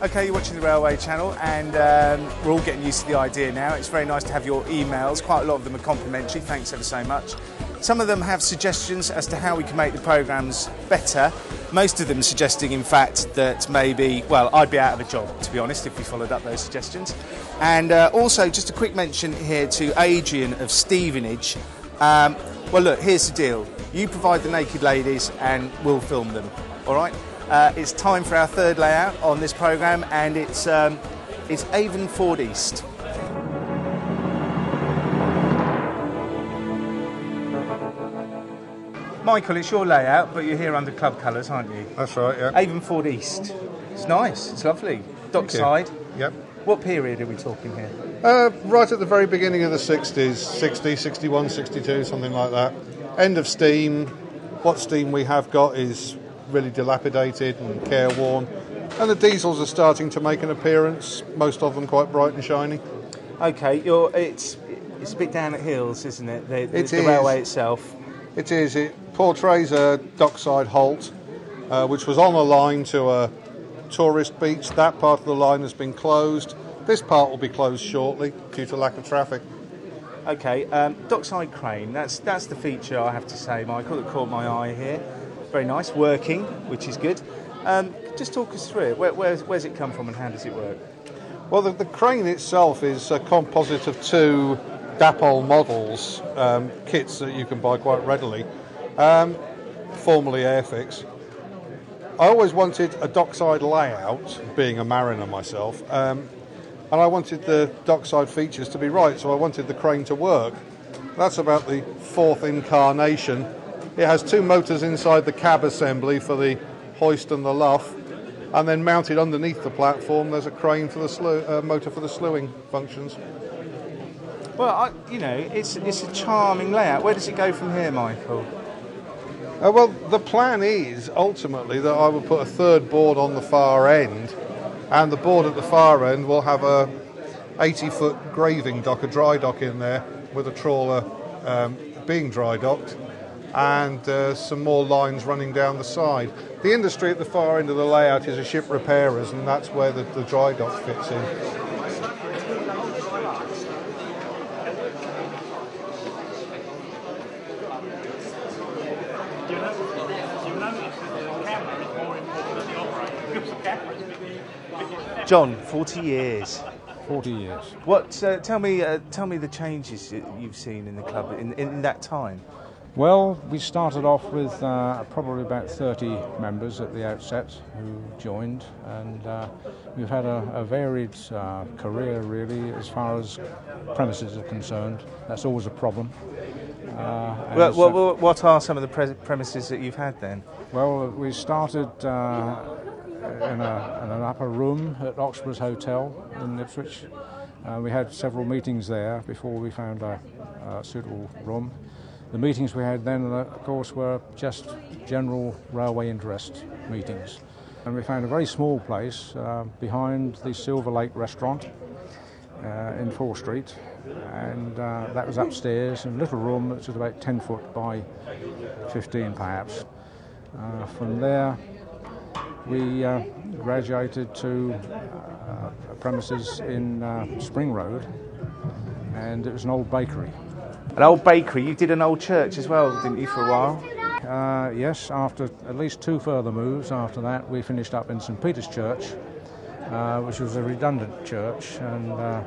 Okay, you're watching the Railway Channel, and we're all getting used to the idea now. It's very nice to have your emails. Quite a lot of them are complimentary. Thanks ever so much. Some of them have suggestions as to how we can make the programmes better. Most of them suggesting, in fact, that maybe, well, I'd be out of a job, to be honest, if we followed up those suggestions. And also, just a quick mention here to Adrian of Stevenage. Well, look, here's the deal. You provide the naked ladies and we'll film them, all right? It's time for our third layout on this programme, and it's Avon Ford East. Michael, it's your layout, but you're here under club colours, aren't you? That's right, yeah. Avon Ford East. It's nice, it's lovely. Dockside. Yep. What period are we talking here? Right at the very beginning of the 60s, 60, 61, 62, something like that. End of steam. What steam we have got is really dilapidated and careworn. And the diesels are starting to make an appearance, most of them quite bright and shiny. Okay, it's a bit down at hills, isn't it? The railway itself. It is. It portrays a dockside halt, which was on a line to a tourist beach. That part of the line has been closed. This part will be closed shortly due to lack of traffic. Okay, dockside crane, that's the feature, I have to say, Michael, that caught my eye here. Very nice, working, which is good. Just talk us through it. Where's it come from and how does it work? Well, the crane itself is a composite of two Dapol models, kits that you can buy quite readily, formerly Airfix. I always wanted a dockside layout, being a mariner myself, and I wanted the dockside features to be right, so I wanted the crane to work. That's about the fourth incarnation. It has two motors inside the cab assembly for the hoist and the luff, and then mounted underneath the platform there's a crane for the motor for the slewing functions. Well, it's a charming layout. Where does it go from here, Michael? Well, the plan is ultimately that I will put a third board on the far end, and the board at the far end will have a 80-foot graving dock, a dry dock in there, with a trawler being dry docked, and some more lines running down the side. The industry at the far end of the layout is a ship repairers, and that's where the dry dock fits in. John, 40 years. 40 years. What? Tell me the changes you've seen in the club in that time. Well, we started off with probably about 30 members at the outset who joined, and we've had a varied career really as far as premises are concerned. That's always a problem. What are some of the premises that you've had then? Well, we started in an upper room at Oxford's Hotel in Ipswich. We had several meetings there before we found a suitable room. The meetings we had then, of course, were just general railway interest meetings. And we found a very small place behind the Silver Lake restaurant in 4th Street. And that was upstairs in a little room that's just about 10 foot by 15 perhaps. From there, we graduated to premises in Spring Road, and it was an old bakery. An old bakery? You did an old church as well, didn't you, for a while? Yes, after at least two further moves after that, we finished up in St Peter's Church, which was a redundant church, and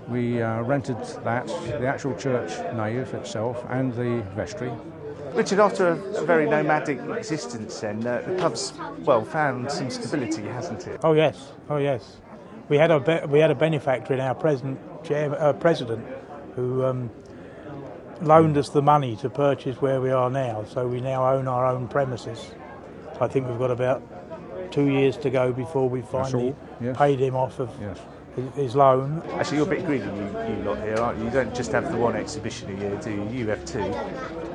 we rented that, the actual church nave itself, and the vestry. Richard, after a very nomadic existence then, the club's, found some stability, hasn't it? Oh yes. We had a benefactor in our president who loaned us the money to purchase where we are now, so we now own our own premises. I think we've got about 2 years to go before we finally paid him off of his loan. Actually, you're a bit greedy, you lot here, aren't you? You don't just have the one exhibition a year, do you? You have two.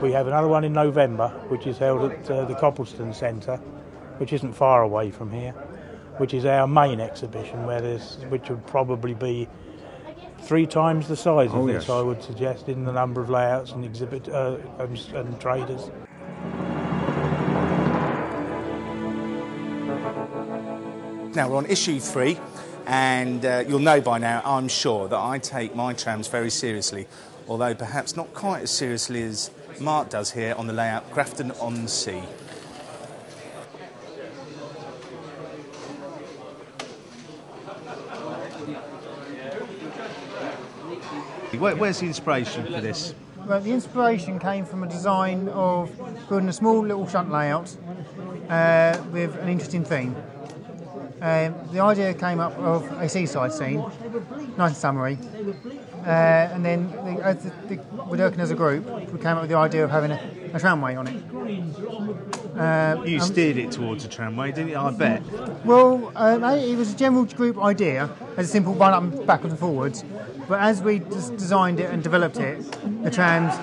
We have another one in November, which is held at the Coppleston Centre, which isn't far away from here, which is our main exhibition, which would probably be 3 times the size of this, I would suggest, in the number of layouts and exhibit and traders. Now we're on issue 3, and you'll know by now, I'm sure, that I take my trams very seriously, although perhaps not quite as seriously as Mark does here on the layout Grafton-on-Sea. Where's the inspiration for this? Well, the inspiration came from a design of building a small little shunt layout with an interesting theme. The idea came up of a seaside scene, nice and summery, and then we're working as a group, we came up with the idea of having a tramway on it. You steered it towards a tramway, didn't you? I bet. Well, it was a general group idea, as a simple run up and backwards and forwards, but as we designed it and developed it, the trams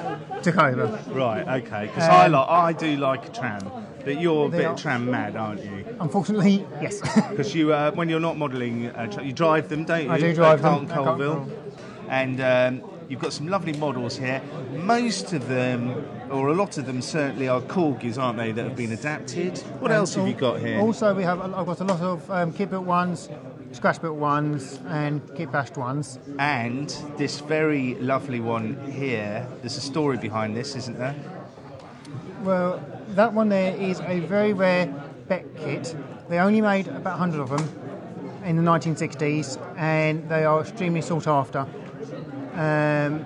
took over. Right, okay, because I do like a tram, but you're a bit tram mad, aren't you? Unfortunately, yes. Because you, when you're not modelling, you drive them, don't you? I do drive them. Colville. And you've got some lovely models here. Most of them, or a lot of them certainly, are corgis, aren't they, that have been adapted? What else have you got here? Also, I've got a lot of kit-built ones, scratch-built ones, and kit-bashed ones. And this very lovely one here, there's a story behind this, isn't there? Well, that one there is a very rare Beck kit. They only made about 100 of them in the 1960s, and they are extremely sought after. That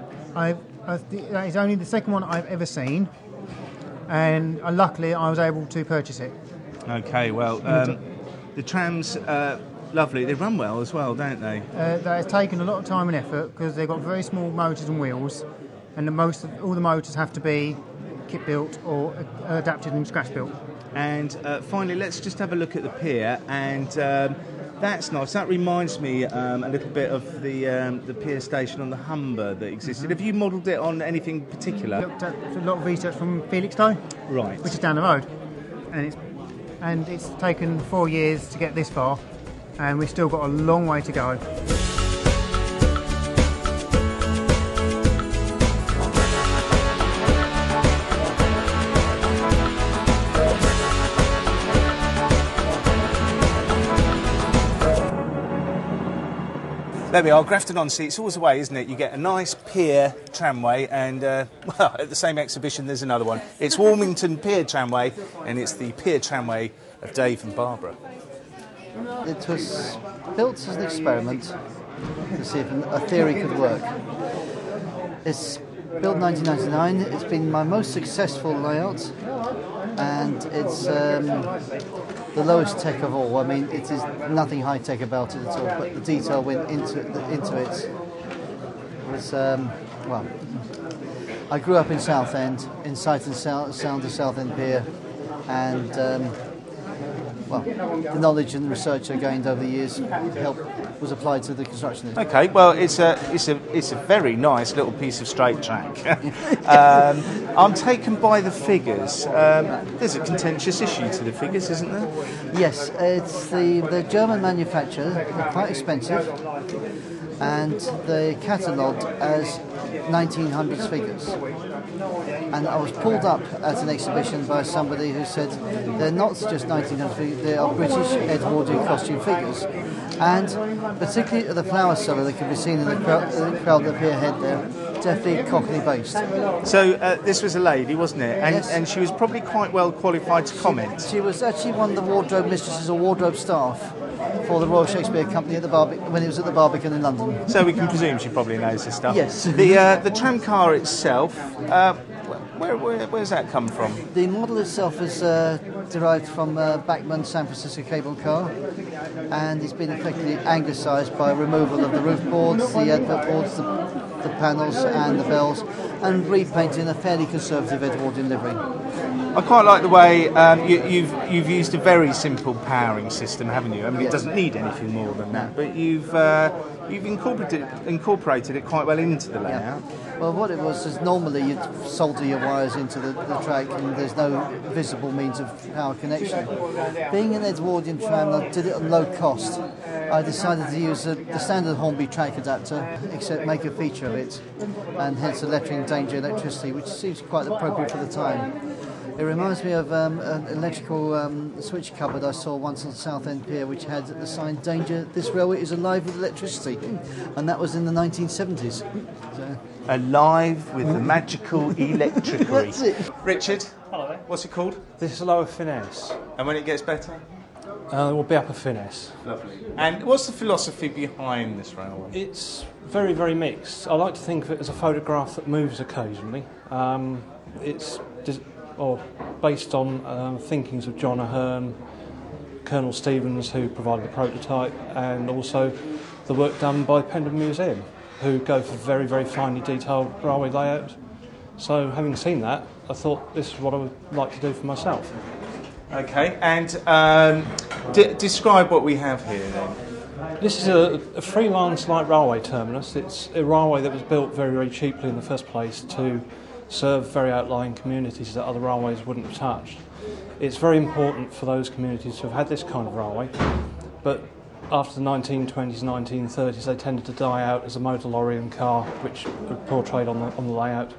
is only the second one I've ever seen, and luckily I was able to purchase it. Okay, well, the trams, lovely. They run well as well, don't they? That has taken a lot of time and effort because they've got very small motors and wheels, and all the motors have to be kit built or adapted and scratch built. And finally, let's just have a look at the pier, and that's nice. That reminds me a little bit of the pier station on the Humber that existed. Mm-hmm. Have you modelled it on anything particular? Looked at a lot of research from Felixstowe, right, which is down the road, and it's taken 4 years to get this far, and we've still got a long way to go. There we are, Grafton-on-Sea. It's always the way, isn't it? You get a nice pier tramway, and well, at the same exhibition there's another one. It's Warmington Pier Tramway, and it's the pier tramway of Dave and Barbara. It was built as an experiment to see if a theory could work. It's built in 1999. It's been my most successful layout, and it's the lowest tech of all. I mean, it is nothing high tech about it at all, but the detail went into it. It was well. I grew up in Southend, in sight and sound of Southend Pier, and well, the knowledge and research I gained over the years was applied to the construction. Okay, well, it's a very nice little piece of straight track. I'm taken by the figures. There's a contentious issue to the figures, isn't there? Yes, it's the German manufacturer. They're quite expensive, and they're catalogued as 1900s figures. And I was pulled up at an exhibition by somebody who said they're not just 1900s figures, they are British Edwardian costume figures. And particularly at the flower cellar that can be seen in the crowd at the pier head there, definitely Cockney based. So this was a lady, wasn't it? And, yes. And she was probably quite well qualified to comment. She was actually one of the wardrobe mistresses or wardrobe staff for the Royal Shakespeare Company at the when it was at the Barbican in London. So we can presume she probably knows this stuff. Yes. The tram car itself, where's that come from? The model itself is derived from Bachmann San Francisco cable car, and it's been effectively anglicised by removal of the roof boards, the advert boards, the panels and the bells, and repainting a fairly conservative Edwardian livery. I quite like the way you've used a very simple powering system, haven't you? I mean, yes. It doesn't need anything more than that, but you've incorporated it quite well into the layout. Yeah. Well, what it was is normally you'd solder your wires into the track, and there's no visible means of power connection. Being an Edwardian tram that did it at low cost, I decided to use the standard Hornby track adapter, except make a feature of it, and hence the lettering danger electricity, which seems quite appropriate for the time. It reminds me of an electrical switch cupboard I saw once on Southend Pier, which had the sign "Danger, this railway is alive with electricity," and that was in the 1970s. So. Alive with the magical electricery. That's it. Richard, Hello there. what's it called? This is a lower finesse. And when it gets better? It will be upper finesse. Lovely. And what's the philosophy behind this railway? It's very, very mixed. I like to think of it as a photograph that moves occasionally. It's based on thinkings of John Ahern, Colonel Stevens, who provided the prototype, and also the work done by Pendham Museum, who go for very, very finely detailed railway layout. So having seen that, I thought this is what I would like to do for myself. Okay, and describe what we have here then. This is a freelance light railway terminus. It's a railway that was built very, very cheaply in the first place to serve very outlying communities that other railways wouldn't have touched. It's very important for those communities to have had this kind of railway, but after the 1920s, 1930s, they tended to die out as a motor lorry and car, which are portrayed on the layout,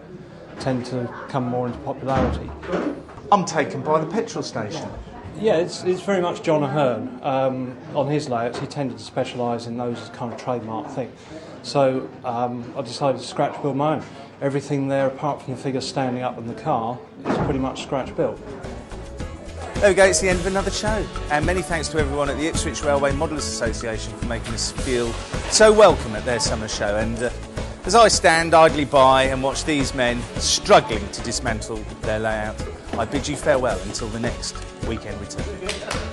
tend to come more into popularity. I'm taken by the petrol station. Yeah, it's very much John Ahern. On his layouts, he tended to specialise in those as kind of trademark thing. So I decided to scratch build my own. Everything there, apart from the figure standing up in the car, is pretty much scratch built. There we go, it's the end of another show. And many thanks to everyone at the Ipswich Railway Modellers Association for making us feel so welcome at their summer show. And as I stand idly by and watch these men struggling to dismantle their layout, I bid you farewell until the next weekend return.